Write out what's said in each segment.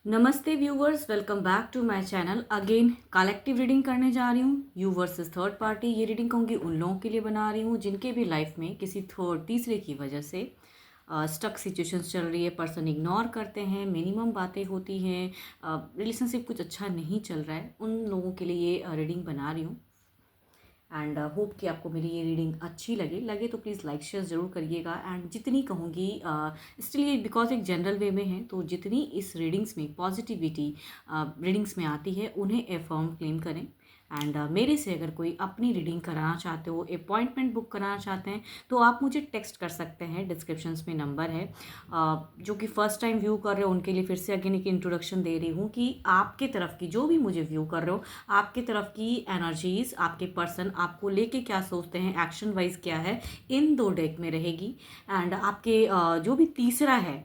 नमस्ते viewers, welcome back to my channel. Again collective reading करने जा रही हूँ। You versus third party. ये रीडिंग कहूँगी उन लोगों के लिए बना रही हूँ जिनके भी लाइफ में किसी तीसरे की वजह से स्टक सिचुएशंस चल रही है। पर्सन इग्नोर करते हैं, मिनिमम बातें होती हैं, रिलेशनशिप कुछ अच्छा नहीं चल रहा है। उन लोगों के लिए ये रीडिंग बना रही हूँ एंड होप कि आपको मेरी ये रीडिंग अच्छी लगे तो प्लीज़ लाइक शेयर ज़रूर करिएगा। एंड जितनी कहूँगी स्टिल ये बिकॉज एक जनरल वे में है, तो जितनी इस रीडिंग्स में पॉजिटिविटी रीडिंग्स में आती है उन्हें एफर्म क्लेम करें। एंड मेरे से अगर कोई अपनी रीडिंग कराना चाहते हो, अपॉइंटमेंट बुक कराना चाहते हैं, तो आप मुझे टेक्स्ट कर सकते हैं। डिस्क्रिप्शंस में नंबर है। जो कि फ़र्स्ट टाइम व्यू कर रहे हो उनके लिए फिर से अगेन एक इंट्रोडक्शन दे रही हूँ कि आपके तरफ की जो भी मुझे व्यू कर रहे हो, आपके तरफ की एनर्जीज, आपके पर्सन आपको लेके क्या सोचते हैं, एक्शन वाइज क्या है, इन दो डेक में रहेगी। एंड आपके जो भी तीसरा है,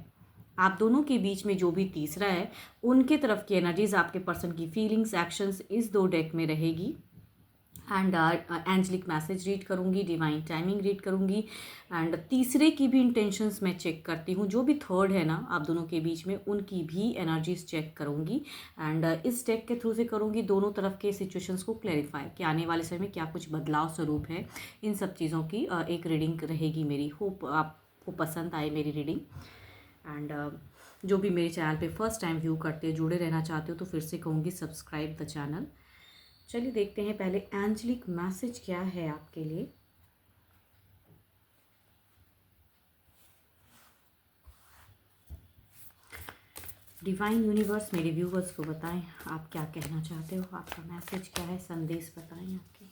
आप दोनों के बीच में जो भी तीसरा है, उनके तरफ की एनर्जीज, आपके पर्सन की फीलिंग्स, एक्शंस इस दो डेक में रहेगी। एंड एंजलिक मैसेज रीड करूँगी, डिवाइन टाइमिंग रीड करूँगी। एंड तीसरे की भी इंटेंशंस मैं चेक करती हूँ। जो भी थर्ड है ना आप दोनों के बीच में, उनकी भी एनर्जीज चेक करूँगी। एंड इस डेक के थ्रू से करूँगी दोनों तरफ के सिचुएशंस को क्लैरिफाई कि आने वाले समय में क्या कुछ बदलाव स्वरूप है। इन सब चीज़ों की एक रीडिंग रहेगी मेरी। होप आपको पसंद आए मेरी रीडिंग। एंड जो भी मेरे चैनल पे फर्स्ट टाइम व्यू करते हैं, जुड़े रहना चाहते हो, तो फिर से कहूँगी सब्सक्राइब द चैनल। चलिए देखते हैं पहले एंजलिक मैसेज क्या है आपके लिए। डिवाइन यूनिवर्स मेरे व्यूवर्स को बताएं आप क्या कहना चाहते हो, आपका मैसेज क्या है, संदेश बताएं आपके।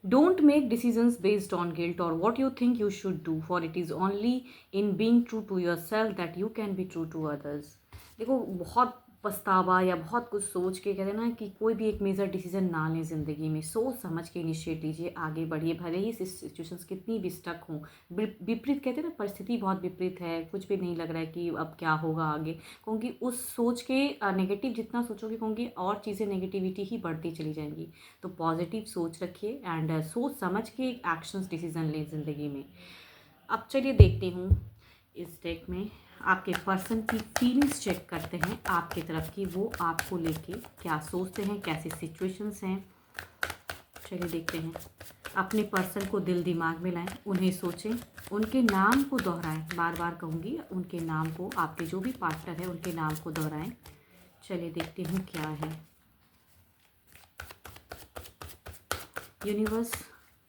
Don't make decisions based on guilt or what you think you should do, for it is only in being true to yourself that you can be true to others। देखो, बहुत पछतावा या बहुत कुछ सोच के कहते हैं ना कि कोई भी एक मेजर डिसीजन ना लें ज़िंदगी में, सोच समझ के इनिशिएट लीजिए, आगे बढ़िए। भले ही सिचुएशंस कितनी भी स्टक हों, विपरीत कहते हैं ना, परिस्थिति बहुत विपरीत है, कुछ भी नहीं लग रहा है कि अब क्या होगा आगे, क्योंकि उस सोच के नेगेटिव जितना सोचोगे क्योंकि और चीज़ें नेगेटिविटी ही बढ़ती चली जाएंगी। तो पॉजिटिव सोच रखिए एंड सोच समझ के एक्शंस डिसीजन लें ज़िंदगी में। अब चलिए देखती हूँ इस डेक में आपके पर्सन की फीलिंग्स चेक करते हैं आपकी तरफ की, वो आपको लेके क्या सोचते हैं, कैसी सिचुएशंस हैं। चलिए देखते हैं। अपने पर्सन को दिल दिमाग में लाएं, उन्हें सोचें, उनके नाम को दोहराएं। बार बार कहूँगी उनके नाम को, आपके जो भी पार्टनर है उनके नाम को दोहराएं। चलिए देखते हूँ क्या है। यूनिवर्स,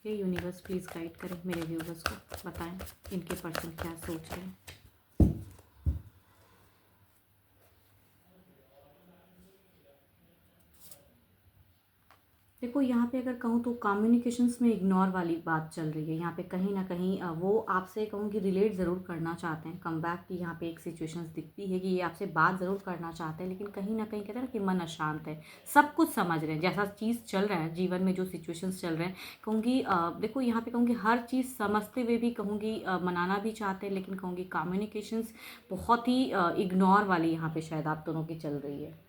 ये यूनिवर्स प्लीज़ गाइड करें मेरे व्यूवर्स को, बताएं इनके पर्सन क्या सोच रहे हैं। देखो, यहाँ पे अगर कहूँ तो कम्युनिकेशंस में इग्नोर वाली बात चल रही है। यहाँ पे कहीं ना कहीं वो आपसे कहूँ कि रिलेट ज़रूर करना चाहते हैं। कम बैक की यहाँ पे एक सिचुएशंस दिखती है कि ये आपसे बात ज़रूर करना चाहते हैं, लेकिन कहीं ना कहीं कहते हैं ना कि मन अशांत है। सब कुछ समझ रहे हैं, जैसा चीज़ चल रहा है जीवन में, जो सिचुएशंस चल रहे हैं, कहूँगी देखो यहाँ पे कहूँगी हर चीज़ समझते हुए भी कहूँगी मनाना भी चाहते हैं, लेकिन कहूँगी कम्युनिकेशंस बहुत ही इग्नोर वाली यहाँ पे शायद आप दोनों की चल रही है।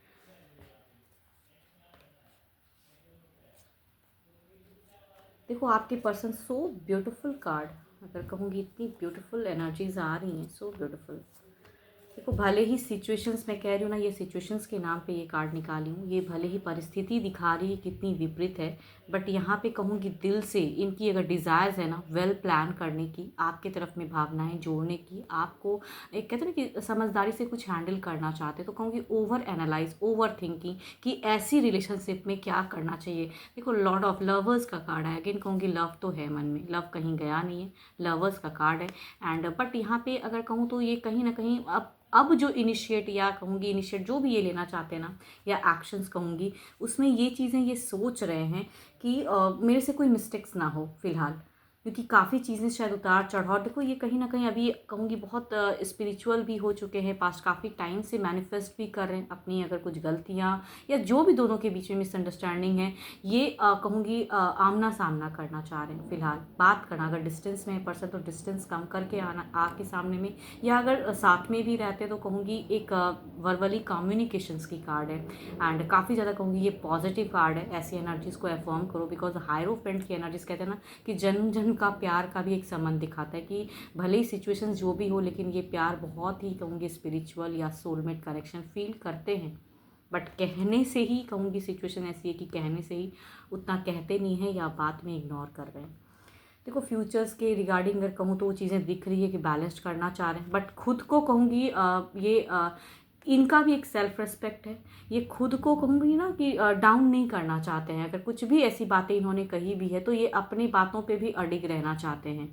देखो, आपके पर्सन सो ब्यूटीफुल कार्ड, अगर कहूँगी इतनी ब्यूटीफुल एनर्जीज आ रही हैं, सो ब्यूटीफुल। देखो, भले ही सिचुएशंस, मैं कह रही हूँ ना, ये सिचुएशंस के नाम पे ये कार्ड निकाली हूँ, ये भले ही परिस्थिति दिखा रही है कितनी विपरीत है, बट यहाँ पे कहूँगी दिल से इनकी अगर डिज़ायर्स है ना वेल प्लान करने की, आपके तरफ में भावनाएं जोड़ने की, आपको एक कहते हैं ना कि समझदारी से कुछ हैंडल करना चाहते, तो कहूँगी ओवर एनालाइज, ओवर थिंकिंग कि ऐसी रिलेशनशिप में क्या करना चाहिए। देखो, लॉर्ड ऑफ लवर्स का कार्ड है। अगेन कहूँगी लव तो है मन में, लव कहीं गया नहीं है, लवर्स का कार्ड है। एंड बट यहाँ पे अगर कहूँ तो ये कहीं ना कहीं अब जो इनिशिएट, या कहूँगी इनिशिएट जो भी ये लेना चाहते हैं ना, या एक्शंस कहूँगी, उसमें ये चीज़ें ये सोच रहे हैं कि मेरे से कोई मिस्टेक्स ना हो फ़िलहाल, क्योंकि काफ़ी चीज़ें शायद उतार चढ़ाव। देखो, ये कहीं ना कहीं अभी कहूँगी बहुत स्पिरिचुअल भी हो चुके हैं, पास्ट काफ़ी टाइम से मैनिफेस्ट भी कर रहे हैं अपनी अगर कुछ गलतियाँ या जो भी दोनों के बीच में मिसअंडरस्टैंडिंग है, ये कहूँगी आमना सामना करना चाह रहे हैं फ़िलहाल। बात करना, अगर डिस्टेंस में है पर्सन तो डिस्टेंस कम करके आना आके सामने में, या अगर साथ में भी रहते तो कहूँगी एक वर्बली कम्युनिकेशंस की कार्ड है। एंड काफ़ी ज़्यादा कहूँगी ये पॉजिटिव कार्ड है। ऐसी एनर्जीज़ को एफर्म करो, बिकॉज हायरोफेंट की एनर्जीज कहते हैं ना कि जन्म जन्म उनका प्यार का भी एक संबंध दिखाता है कि भले ही सिचुएशंस जो भी हो, लेकिन ये प्यार बहुत ही कहूँगी स्पिरिचुअल या सोलमेट कनेक्शन फील करते हैं। बट कहने से ही कहूँगी सिचुएशन ऐसी है कि कहने से ही उतना कहते नहीं हैं या बात में इग्नोर कर रहे हैं। देखो फ्यूचर्स के रिगार्डिंग अगर कहूँ तो वो चीज़ें दिख रही है कि बैलेंस्ड करना चाह रहे हैं, बट खुद को कहूँगी इनका भी एक सेल्फ रिस्पेक्ट है। ये खुद को कहूँगी ना कि डाउन नहीं करना चाहते हैं। अगर कुछ भी ऐसी बातें इन्होंने कही भी है तो ये अपनी बातों पे भी अडिग रहना चाहते हैं।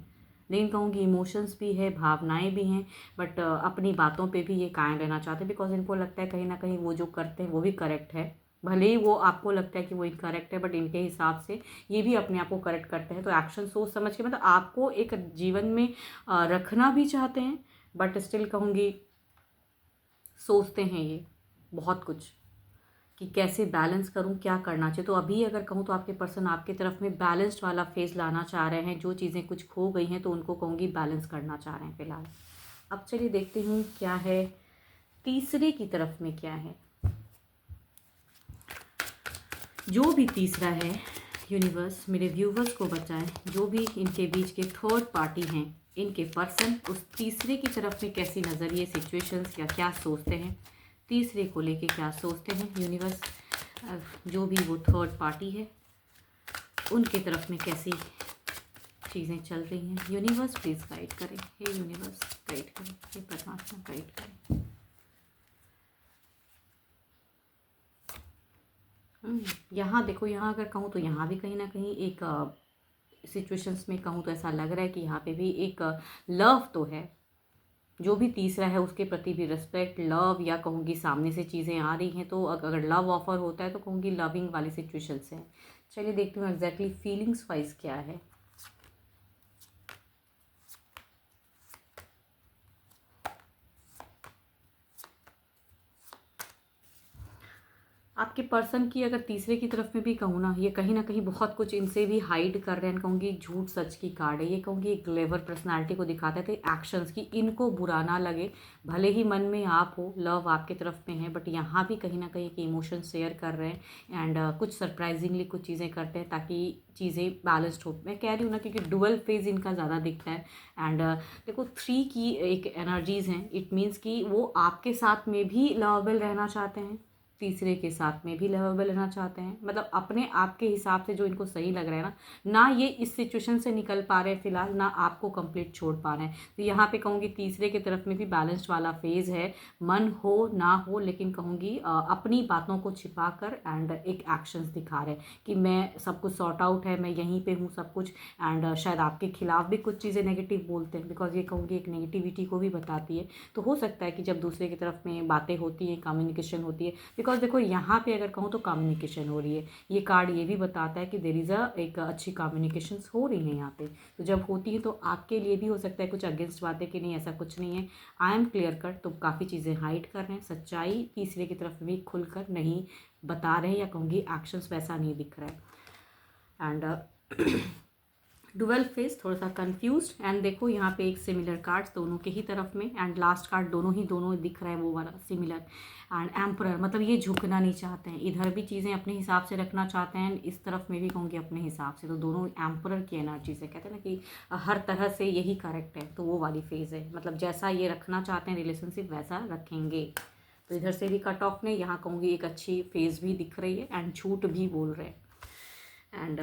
लेकिन कहूँगी इमोशंस भी है, भावनाएं भी हैं, बट अपनी बातों पे भी ये कायम रहना चाहते हैं। बिकॉज इनको लगता है कहीं ना कहीं वो जो करते हैं वो भी करेक्ट है। भले ही वो आपको लगता है कि वो इनकरेक्ट है, बट इनके हिसाब से ये भी अपने आप को करेक्ट करते हैं। तो एक्शन सोच समझ के मतलब आपको एक जीवन में रखना भी चाहते हैं, बट स्टिल कहूँगी सोचते हैं ये बहुत कुछ कि कैसे बैलेंस करूं, क्या करना चाहिए। तो अभी अगर कहूं तो आपके पर्सन आपके तरफ में बैलेंस्ड वाला फेज लाना चाह रहे हैं। जो चीज़ें कुछ खो गई हैं तो उनको कहूँगी बैलेंस करना चाह रहे हैं फिलहाल। अब चलिए देखते हूँ क्या है तीसरे की तरफ में क्या है। जो भी तीसरा है यूनिवर्स मेरे व्यूवर्स को बताएं, जो भी इनके बीच के थर्ड पार्टी हैं, इनके पर्सन उस तीसरे की तरफ में कैसी नज़रिए सिचुएशंस या क्या सोचते हैं, तीसरे को लेके क्या सोचते हैं यूनिवर्स। जो भी वो थर्ड पार्टी है उनके तरफ में कैसी चीज़ें चल रही हैं। यूनिवर्स प्लीज़ गाइड करें, हे यूनिवर्स गाइड करें, हे परमात्मा गाइड करें। यहाँ देखो, यहाँ अगर कहूँ तो यहाँ भी कहीं ना कहीं एक सिचुएशंस में कहूँ तो ऐसा लग रहा है कि यहाँ पे भी एक लव तो है। जो भी तीसरा है उसके प्रति भी रिस्पेक्ट, लव, या कहूँगी सामने से चीज़ें आ रही हैं तो अगर लव ऑफर होता है तो कहूँगी लविंग वाली सिचुएशंस हैं। चलिए देखती हूँ एग्जैक्टली फीलिंग्स वाइज क्या है। आपके पर्सन की अगर तीसरे की तरफ में भी कहूँ ना, ये कहीं ना कहीं बहुत कुछ इनसे भी हाइड कर रहे हैं। कहूँगी झूठ सच की कार्ड है ये। कहूँगी एक क्लेवर पर्सनालिटी को दिखाते थे एक्शंस की, इनको बुरा ना लगे। भले ही मन में आप हो, लव आपके तरफ में है, बट यहाँ भी कहीं ना कहीं के इमोशन शेयर कर रहे हैं एंड कुछ सरप्राइजिंगली कुछ चीज़ें करते हैं ताकि चीज़ें बैलेंस्ड हो। मैं कह रही हूँ ना क्योंकि डुअल फेज इनका ज़्यादा दिखता है। एंड देखो 3 की एक एनर्जीज़ हैं। इट मीन्स कि वो आपके साथ में भी लवेबल रहना चाहते हैं, तीसरे के साथ में भी लवेबल रहना चाहते हैं। मतलब अपने आप के हिसाब से जो इनको सही लग रहा है ना ये इस सिचुएशन से निकल पा रहे हैं फिलहाल, ना आपको कंप्लीट छोड़ पा रहे हैं। तो यहाँ पे कहूँगी तीसरे की तरफ में भी बैलेंस्ड वाला फेज है। मन हो ना हो, लेकिन कहूँगी अपनी बातों को छिपा कर एंड एक एक्शंस दिखा रहे हैं कि मैं सब कुछ सॉर्ट आउट है, मैं यहीं पे हूँ सब कुछ। एंड शायद आपके खिलाफ भी कुछ चीज़ें नेगेटिव बोलते हैं, बिकॉज ये कहूँगी एक नेगेटिविटी को भी बताती है। तो हो सकता है कि जब दूसरे की तरफ में बातें होती हैं, कम्युनिकेशन होती है, बिकॉज देखो यहाँ पे अगर कहूँ तो कम्युनिकेशन हो रही है। ये कार्ड ये भी बताता है कि देयर इज़ एक अच्छी कम्युनिकेशंस हो रही है यहाँ पे। तो जब होती है तो आपके लिए भी हो सकता है कुछ अगेंस्ट बातें कि नहीं ऐसा कुछ नहीं है, आई एम क्लियर कट। तो काफ़ी चीज़ें हाइड कर रहे हैं, सच्चाई तीसरे की तरफ भी खुलकर नहीं बता रहे हैं, या कहूँगी एक्शंस वैसा नहीं दिख रहा है। एंड डुअल फेस थोड़ा सा कंफ्यूज्ड। एंड देखो यहाँ पे एक सिमिलर कार्ड्स दोनों के ही तरफ में, एंड लास्ट कार्ड दोनों दिख रहा है वो वाला सिमिलर। एंड एम्परर, मतलब ये झुकना नहीं चाहते हैं, इधर भी चीज़ें अपने हिसाब से रखना चाहते हैं, इस तरफ में भी कहूँगी अपने हिसाब से। तो दोनों एम्परर की एनर्जी से कहते हैं ना कि हर तरह से यही करेक्ट है, तो वो वाली फेज़ है। मतलब जैसा ये रखना चाहते हैं रिलेशनशिप वैसा रखेंगे। तो इधर से भी कट ऑफ ने यहाँ कहूँगी एक अच्छी फेज़ भी दिख रही है एंड झूठ भी बोल रहे हैं। एंड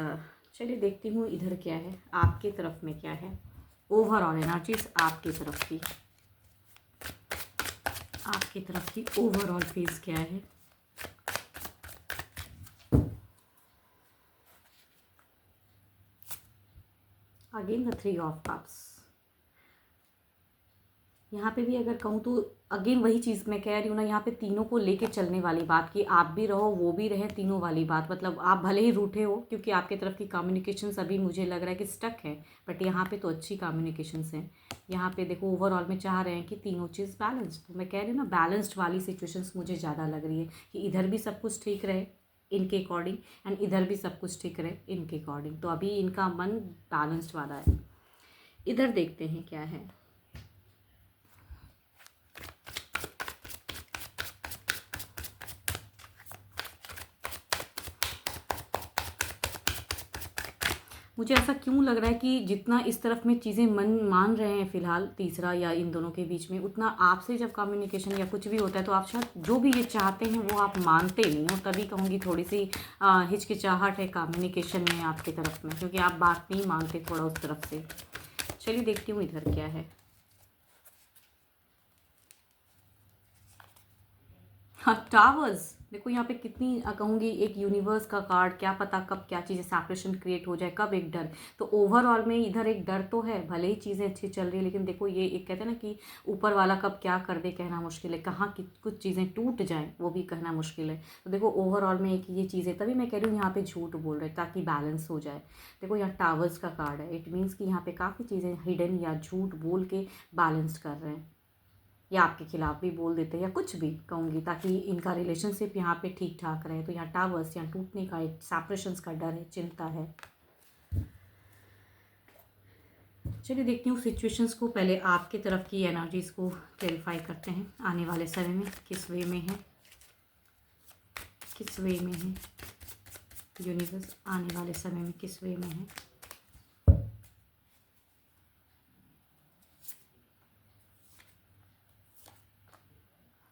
चलिए देखती हूँ इधर क्या है, आपके तरफ में क्या है। ओवरऑल एनर्जीज आपकी तरफ की ओवरऑल फेज क्या है। Again the 3 of cups. यहाँ पे भी अगर कहूँ तो अगेन वही चीज़ मैं कह रही हूँ ना, यहाँ पे तीनों को लेके चलने वाली बात कि आप भी रहो वो भी रहे, तीनों वाली बात। मतलब आप भले ही रूठे हो क्योंकि आपके तरफ की कम्युनिकेशन अभी मुझे लग रहा है कि स्टक है, बट यहाँ पे तो अच्छी कम्युनिकेशंस हैं। यहाँ पे देखो ओवरऑल में चाह रहे हैं कि तीनों चीज़ बैलेंस्ड। तो मैं कह रही हूँ ना बैलेंस्ड वाली सिचुएशंस मुझे ज़्यादा लग रही है कि इधर भी सब कुछ ठीक रहे इनके अकॉर्डिंग एंड इधर भी सब कुछ ठीक रहे इनके अकॉर्डिंग। तो अभी इनका मन बैलेंस्ड वाला है। इधर देखते हैं क्या है। मुझे ऐसा क्यों लग रहा है कि जितना इस तरफ में चीज़ें मन मान रहे हैं फ़िलहाल तीसरा या इन दोनों के बीच में, उतना आपसे जब कम्युनिकेशन या कुछ भी होता है तो आप शायद जो भी ये चाहते हैं वो आप मानते नहीं हो। तभी कहूँगी थोड़ी सी हिचकिचाहट है कम्युनिकेशन में आपकी तरफ में, क्योंकि आप बात नहीं मानते थोड़ा उस तरफ से। चलिए देखती हूँ इधर क्या है। हाँ, टावर्स देखो यहाँ पे कितनी कहूँगी एक यूनिवर्स का कार्ड, क्या पता कब क्या चीज़ें सेपरेशन क्रिएट हो जाए, कब एक डर। तो ओवरऑल में इधर एक डर तो है, भले ही चीज़ें अच्छी चल रही है, लेकिन देखो ये एक कहते हैं ना कि ऊपर वाला कब क्या कर दे कहना मुश्किल है, कहाँ की कुछ चीज़ें टूट जाएं वो भी कहना मुश्किल है। तो देखो ओवरऑल में एक ये चीज़ है, तभी मैं कह रही हूँ यहाँ पे झूठ बोल रहे हैं ताकि बैलेंस हो जाए। देखो यहाँ टावर्स का कार्ड है, इट मीन्स कि यहाँ पे काफ़ी चीज़ें हिडन या झूठ बोल के बैलेंस कर रहे हैं, या आपके खिलाफ भी बोल देते हैं या कुछ भी कहूँगी, ताकि इनका रिलेशनशिप यहाँ पे ठीक ठाक रहे। तो यहाँ टावर्स, यहाँ टूटने का एक सेपरेशंस का डर है, चिंता है। चलिए देखती हूँ सिचुएशंस को, पहले आपके तरफ की एनर्जीज़ को क्लेरिफाई करते हैं। आने वाले समय में किस वे में है, किस वे में है यूनिवर्स, आने वाले समय में किस वे में है।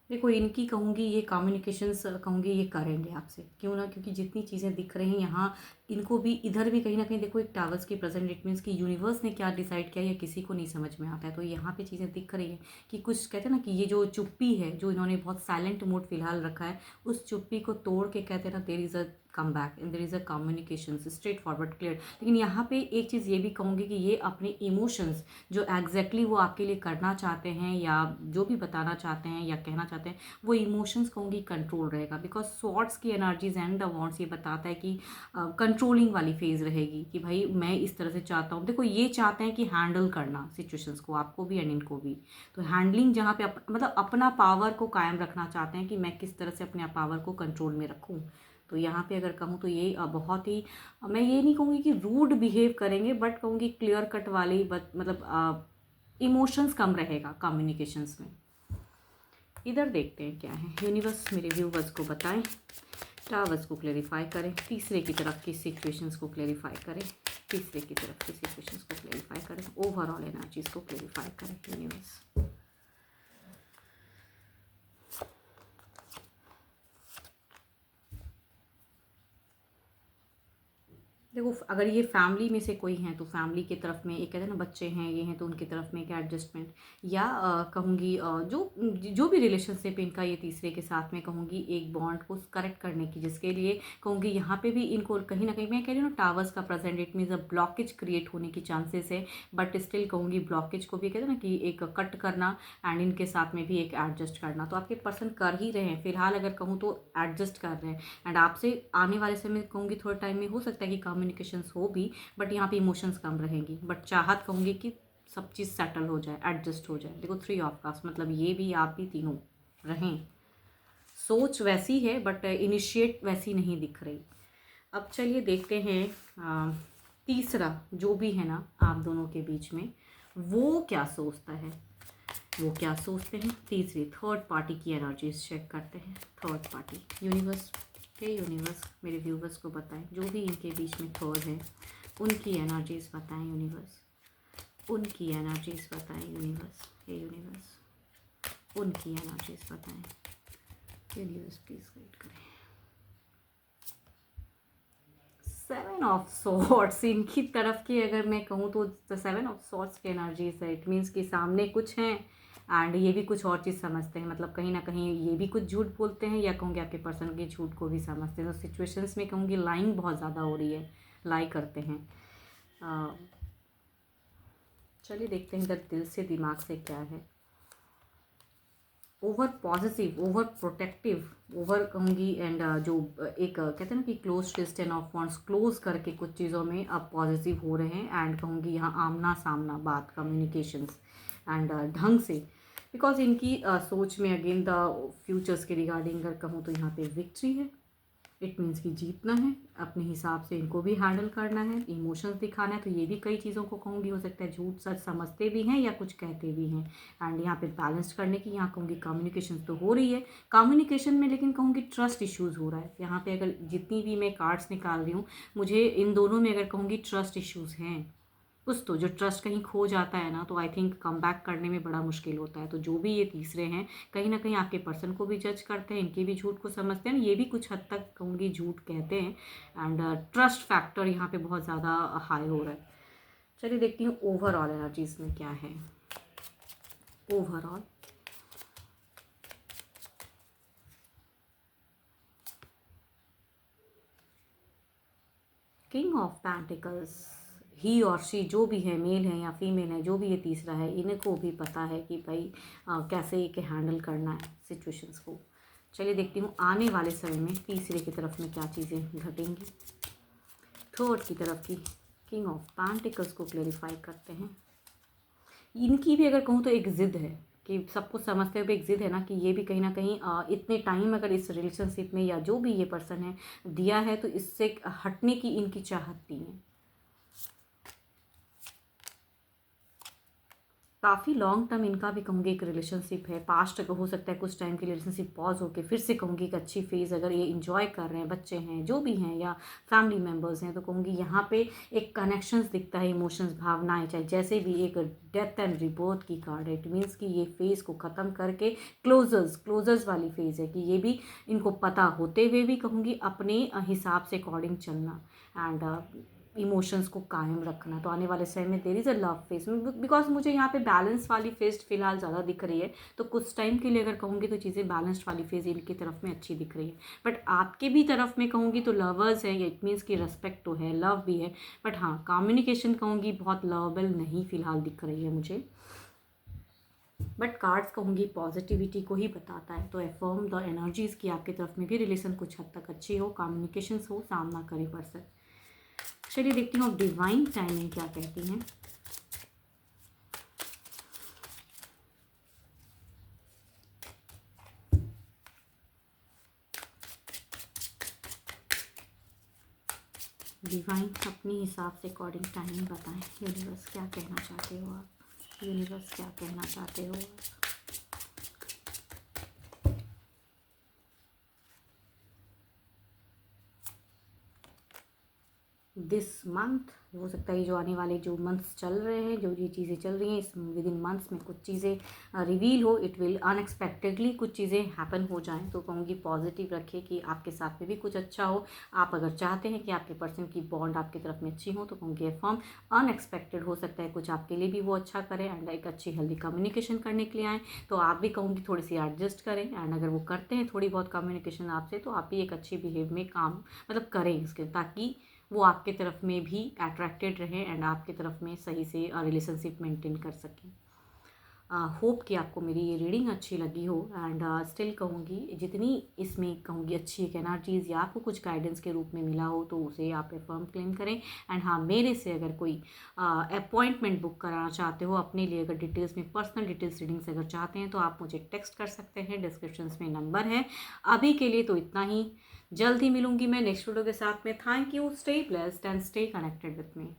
देखो इनकी कहूँगी ये कम्युनिकेशंस कहूँगी ये करेंगे आपसे, क्यों ना, क्योंकि जितनी चीज़ें दिख रही हैं यहाँ, इनको भी इधर भी कहीं ना कहीं देखो एक टावर्स की प्रेजेंट, इट मीन्स कि यूनिवर्स ने क्या डिसाइड किया ये किसी को नहीं समझ में आता है। तो यहाँ पे चीज़ें दिख रही है कि कुछ कहते हैं ना कि ये जो चुप्पी है, जो इन्होंने बहुत साइलेंट मोड फिलहाल रखा है, उस चुप्पी को तोड़ के कहते हैं ना there is a come back and there is a communication straightforward clear. लेकिन यहाँ पे एक चीज़ ये भी कहूँगी कि ये अपने इमोशंस जो एग्जैक्टली वो आपके लिए करना चाहते हैं या जो भी बताना चाहते हैं या कहना चाहते हैं, वो इमोशंस कहूँगी कंट्रोल रहेगा। बिकॉज स्वॉर्ड्स की एनर्जीज एंड द वॉन्ड्स ये बताता है कि कंट्रोलिंग वाली फेज रहेगी कि भाई मैं इस तरह से चाहता हूँ। देखो ये चाहते हैं कि हैंडल करना सिचुएशंस को, आपको भी एंड इनको भी। तो हैंडलिंग जहाँ पे मतलब अपना पावर को कायम रखना चाहते हैं कि मैं किस तरह से अपने पावर को कंट्रोल में रखूँ। तो यहाँ पे अगर कहूँ तो ये बहुत ही, मैं ये नहीं कहूँगी कि रूड बिहेव करेंगे, बट कहूँगी क्लियर कट वाली, मतलब इमोशंस कम रहेगा कम्युनिकेशंस में। इधर देखते हैं क्या है, यूनिवर्स मेरे व्यूवर्स को बताएं, टावर्स को क्लेरिफाई करें, तीसरे की तरफ की सिचुएशंस को क्लेरिफाई करें, तीसरे की तरफ की सिचुएशंस को क्लेरिफाई करें, ओवरऑल एनर्जीज को क्लेरिफाई करें यूनिवर्स। देखो अगर ये फैमिली में से कोई हैं तो फैमिली की तरफ में एक कहते हैं ना बच्चे हैं ये हैं, तो उनकी तरफ में एक एडजस्टमेंट, या कहूँगी जो भी रिलेशनशिप इनका ये तीसरे के साथ में कहूँगी एक बॉन्ड को करेक्ट करने की, जिसके लिए कहूँगी यहाँ पे भी इनको कहीं ना कहीं, मैं कह रही हूँ ना टावर्स का present, it means a blockage create होने की चांसेस है। बट स्टिल कहूँगी ब्लॉकेज को भी कहते हैं ना कि एक कट करना एंड इनके साथ में भी एक एडजस्ट करना, तो आपके पर्सन कर ही रहे हैं फिलहाल, अगर कहूँ तो एडजस्ट कर रहे हैं। एंड आपसे आने वाले समय कहूँगी थोड़े टाइम में हो सकता है कि कम्युनिकेशंस हो भी, बट यहाँ पे इमोशंस कम रहेंगी, बट चाहत कहूँगी कि सब चीज़ सेटल हो जाए, एडजस्ट हो जाए। देखो 3 ऑफ कप्स, मतलब ये भी आप भी तीनों रहें, सोच वैसी है बट इनिशिएट वैसी नहीं दिख रही। अब चलिए देखते हैं तीसरा जो भी है ना आप दोनों के बीच में, वो क्या सोचता है, वो क्या सोचते हैं। तीसरी थर्ड पार्टी की एनर्जीज चेक करते हैं, थर्ड पार्टी यूनिवर्स के, यूनिवर्स मेरे व्यूवर्स को बताएं, जो भी इनके बीच में थर्ड है उनकी एनर्जीज बताएं यूनिवर्स, उनकी एनर्जीज बताएं यूनिवर्स, हे यूनिवर्स उनकी एनर्जीज बताएं यूनिवर्स, प्लीज गाइड करें। 7 ऑफ सॉर्ड्स इनकी तरफ की अगर मैं कहूँ तो 7 ऑफ सॉर्ड्स की एनर्जीज है, इट मीन्स कि सामने कुछ हैं एंड ये भी कुछ और चीज़ समझते हैं, मतलब कहीं ना कहीं ये भी कुछ झूठ बोलते हैं या कहूँगी आपके पर्सन के झूठ को भी समझते हैं। तो सिचुएशंस में कहूँगी लाइंग बहुत ज़्यादा हो रही है, लाई करते हैं। चलिए देखते हैं इधर दिल से दिमाग से क्या है। Over positive, over protective, over कहूँगी एंड जो एक कहते हैं ना कि close fist end of wants, close करके कुछ चीज़ों में अब पॉजिटिव हो रहे हैं एंड कहूँगी यहाँ आमना सामना बात, कम्युनिकेशंस एंड ढंग से, बिकॉज इनकी सोच में अगेन द फ्यूचर्स के रिगार्डिंग अगर कहूँ तो यहाँ पे विक्ट्री है, इट मीन्स कि जीतना है, अपने हिसाब से इनको भी हैंडल करना है, इमोशंस दिखाना है। तो ये भी कई चीज़ों को कहूँगी, हो सकता है झूठ सच समझते भी हैं या कुछ कहते भी हैं। एंड यहाँ पे बैलेंस करने की यहाँ कहूँगी कम्युनिकेशन तो हो रही है, कम्युनिकेशन में लेकिन कहूँगी ट्रस्ट इश्यूज़ हो रहा है। यहाँ पे अगर जितनी भी मैं कार्ड्स निकाल रही हूँ, मुझे इन दोनों में अगर कहूँगी ट्रस्ट इश्यूज़ हैं कुछ, तो जो ट्रस्ट कहीं खो जाता है ना, तो आई थिंक कम बैक करने में बड़ा मुश्किल होता है। तो जो भी ये तीसरे हैं, कहीं ना कहीं आपके पर्सन को भी जज करते हैं, इनके भी झूठ को समझते हैं, ये भी कुछ हद तक कहूँगी झूठ कहते हैं। एंड ट्रस्ट फैक्टर यहाँ पे बहुत ज़्यादा हाई हो रहा है। चलिए देखती हूँ ओवरऑल एनर्जीज में क्या है। ओवरऑल किंग ऑफ पेंटिकल्स, ही और शी जो भी है, मेल है या फीमेल है, जो भी ये तीसरा है, इनको भी पता है कि भाई कैसे एक हैंडल करना है सिचुएशंस को। चलिए देखती हूँ आने वाले समय में तीसरे की तरफ में क्या चीज़ें घटेंगी। थर्ड की तरफ की किंग ऑफ पेंटिकल्स को क्लेरिफाई करते हैं। इनकी भी अगर कहूँ तो एक ज़िद है कि सबको समझते हुए एक ज़िद है ना, कि ये भी कहीं ना कहीं इतने टाइम अगर इस रिलेशनशिप में या जो भी ये पर्सन है दिया है, तो इससे हटने की इनकी चाहत नहीं है। काफ़ी लॉन्ग टर्म इनका भी कहूँगी एक रिलेशनशिप है। पास्ट का हो सकता है कुछ टाइम के लिए रिलेशनशिप पॉज होकर फिर से कहूँगी एक अच्छी फेज़ अगर ये इंजॉय कर रहे हैं, बच्चे हैं जो भी हैं या फैमिली मेम्बर्स हैं, तो कहूँगी यहाँ पे एक कनेक्शंस दिखता है, इमोशंस भावनाएं, चाहे जैसे भी एक डेथ एंड रिबर्थ की कार्ड है। इट मीन्स कि ये फेज़ को ख़त्म करके क्लोजर्स वाली फेज़ है, कि ये भी इनको पता होते हुए भी कहूँगी अपने हिसाब से अकॉर्डिंग चलना एंड इमोशंस को कायम रखना। तो आने वाले समय में there is a love phase, because मुझे यहाँ पे बैलेंस वाली फेज फिलहाल ज़्यादा दिख रही है। तो कुछ टाइम के लिए अगर कहूँगी तो चीज़ें बैलेंस्ड वाली फेज इनकी तरफ में अच्छी दिख रही है। बट आपके भी तरफ में कहूँगी तो लवर्स है, इट मीन्स कि रेस्पेक्ट तो है, लव भी है, बट हाँ कम्युनिकेशन कहूँगी बहुत लवेबल नहीं फिलहाल दिख रही है मुझे। बट कार्ड्स कहूँगी पॉजिटिविटी को ही बताता है। तो एफर्म द एनर्जीज़ की आपकी तरफ में भी रिलेशन कुछ हद तक अच्छी हो, कम्युनिकेशन हो, सामना करे पर्सन। चलिए देखती हूँ अब डिवाइन टाइमिंग क्या कहती हैं। डिवाइन अपने हिसाब से अकॉर्डिंग टाइमिंग बताएं। यूनिवर्स क्या कहना चाहते हो आप, यूनिवर्स क्या कहना चाहते हो आप। दिस मंथ हो सकता है जो आने वाले जो मंथ्स चल रहे हैं, जो ये चीज़ें चल रही हैं, इस विद इन मंथ्स में कुछ चीज़ें रिवील हो, इट विल अनएक्सपेक्टेडली कुछ चीज़ें हैपन हो जाएं। तो कहूँगी पॉजिटिव रखिए कि आपके साथ में भी कुछ अच्छा हो। आप अगर चाहते हैं कि आपके पर्सन की बॉन्ड आपकी तरफ में अच्छी हो, तो कहूँगी फॉर्म अनएक्सपेक्टेड हो सकता है कुछ आपके लिए भी वो अच्छा करें एंड एक अच्छी हेल्दी कम्युनिकेशन करने के लिए आएँ। तो आप भी कहूँगी थोड़ी सी एडजस्ट करें एंड अगर वो करते हैं थोड़ी बहुत कम्युनिकेशन आपसे, तो आप भी एक अच्छी बिहेव में काम मतलब करें इसके, ताकि वो आपके तरफ में भी अट्रैक्टेड रहे एंड आपके तरफ में सही से रिलेशनशिप मेंटेन कर सकें। होप कि आपको मेरी ये रीडिंग अच्छी लगी हो एंड स्टिल कहूँगी जितनी इसमें कहूँगी अच्छी एक एनर्जीज़ या आपको कुछ गाइडेंस के रूप में मिला हो, तो उसे आप एफर्म क्लेम करें। एंड हाँ, मेरे से अगर कोई अपॉइंटमेंट बुक कराना चाहते हो अपने लिए, अगर डिटेल्स में पर्सनल डिटेल्स रीडिंग्स अगर चाहते हैं, तो आप मुझे टेक्स्ट कर सकते हैं, डिस्क्रिप्शन में नंबर है। अभी के लिए तो इतना ही, जल्द ही मिलूंगी मैं नेक्स्ट वीडियो के साथ में। Thank you, stay blessed and stay connected with me.